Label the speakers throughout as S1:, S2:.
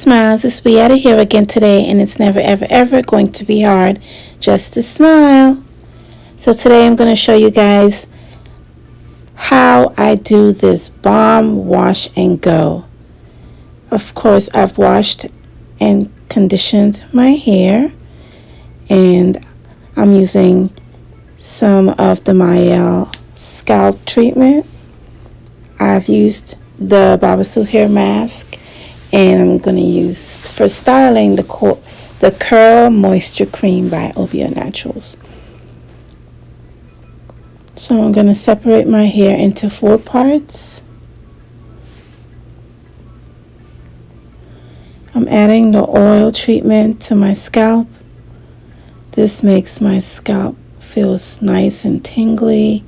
S1: smiles, it's Beata here again today, and it's never ever ever going to be hard just to smile. So today I'm going to show you guys how I do this balm wash and go. Of course, I've washed and conditioned my hair, and I'm using some of the Mielle scalp treatment. I've used the Babasu hair mask, and I'm going to use for styling the Curl Moisture Cream by OBIANATURALS. So I'm going to separate my hair into 4 parts. I'm adding the oil treatment to my scalp. This makes my scalp feel nice and tingly,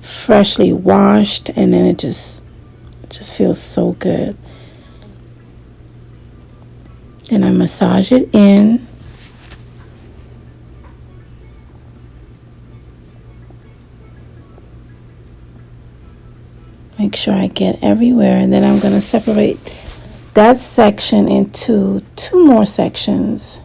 S1: freshly washed, and then it just feels so good. Then I massage it in. Make sure I get everywhere, and then I'm going to separate that section into 2 more sections.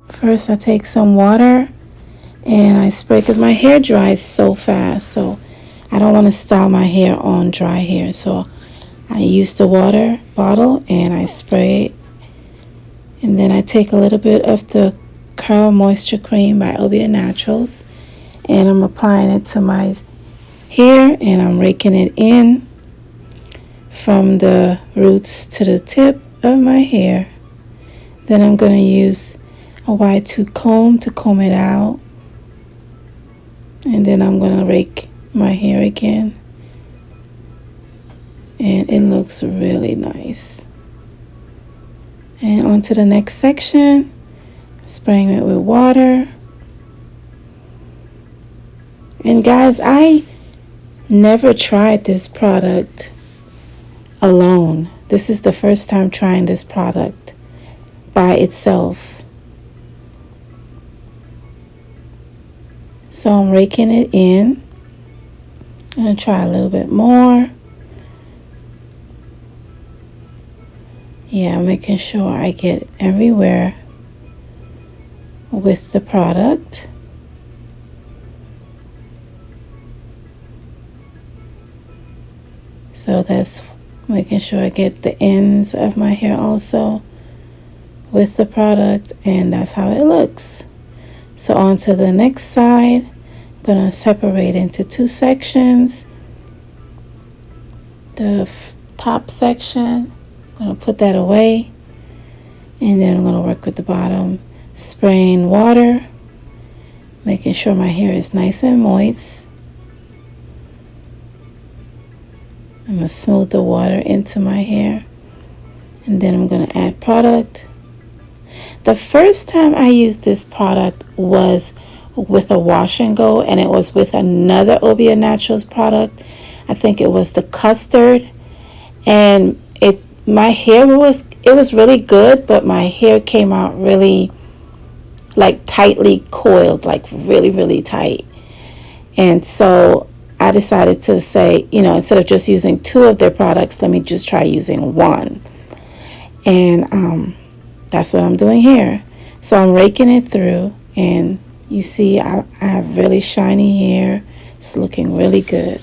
S1: First, I take some water and I spray, because my hair dries so fast, so I don't want to style my hair on dry hair. So I use the water bottle and I spray it, and then I take a little bit of the Curl Moisture Cream by OBIANATURALS, and I'm applying it to my hair, and I'm raking it in from the roots to the tip of my hair. Then I'm going to use a wide tooth comb to comb it out, and then I'm going to rake my hair again, and it looks really nice. And on to the next section, spraying it with water. And guys, I never tried this product alone. This is the first time trying this product by itself. So I'm raking it in. I'm going to try a little bit more. Yeah, making sure I get everywhere with the product. So that's making sure I get the ends of my hair also with the product, and that's how it looks. So on to the next side. I'm going to separate into 2 sections. The top section, I'm going to put that away, and then I'm going to work with the bottom, spraying water, making sure my hair is nice and moist. I'm going to smooth the water into my hair, and then I'm going to add product. The first time I used this product was with a wash and go, and it was with another OBIANATURALS product. I think it was the custard, and my hair was really good, but my hair came out really like tightly coiled, like really tight. And so I decided to say, instead of just using 2 of their products, let me just try using 1. And that's what I'm doing here. So I'm raking it through, and you see I have really shiny hair. It's looking really good.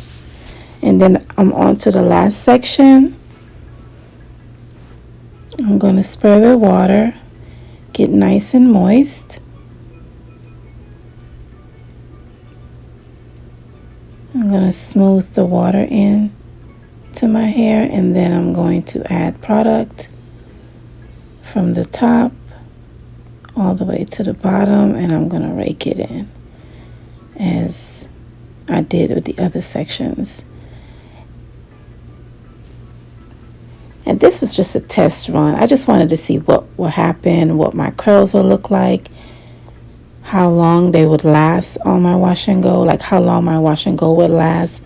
S1: And then I'm on to the last section. I'm going to spray with water, get nice and moist. I'm going to smooth the water in to my hair, and then I'm going to add product from the top all the way to the bottom, and I'm going to rake it in as I did with the other sections. And this was just a test run. I just wanted to see what would happen, what my curls would look like, how long they would last on my wash and go, like how long my wash and go would last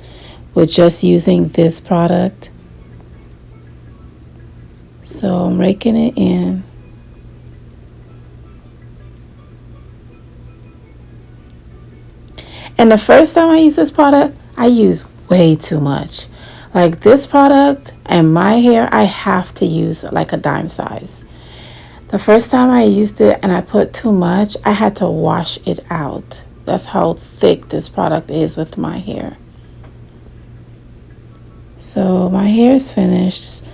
S1: with just using this product. So I'm raking it in. And the first time I used this product, I used way too much. Like this product and my hair, I have to use like a dime size. The first time I used it and I put too much, I had to wash it out. That's how thick this product is with my hair. So my hair is finished.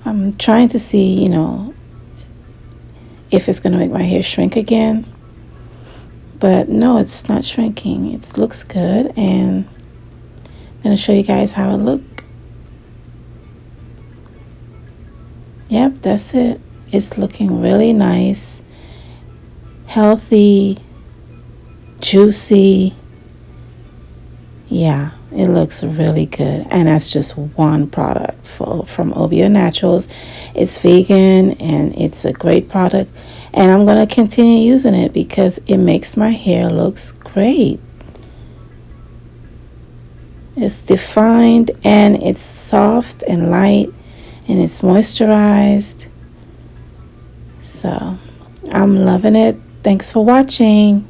S1: I'm trying to see, you know, if it's going to make my hair shrink again. But no, it's not shrinking. It looks good, and I'm going to show you guys how it looks. Yep, that's it. It's looking really nice, healthy, juicy. Yeah, it looks really good. And that's just one product from OBIANATURALS. It's vegan and it's a great product. And I'm going to continue using it because it makes my hair looks great. It's defined and it's soft and light and it's moisturized. So I'm loving it. Thanks for watching.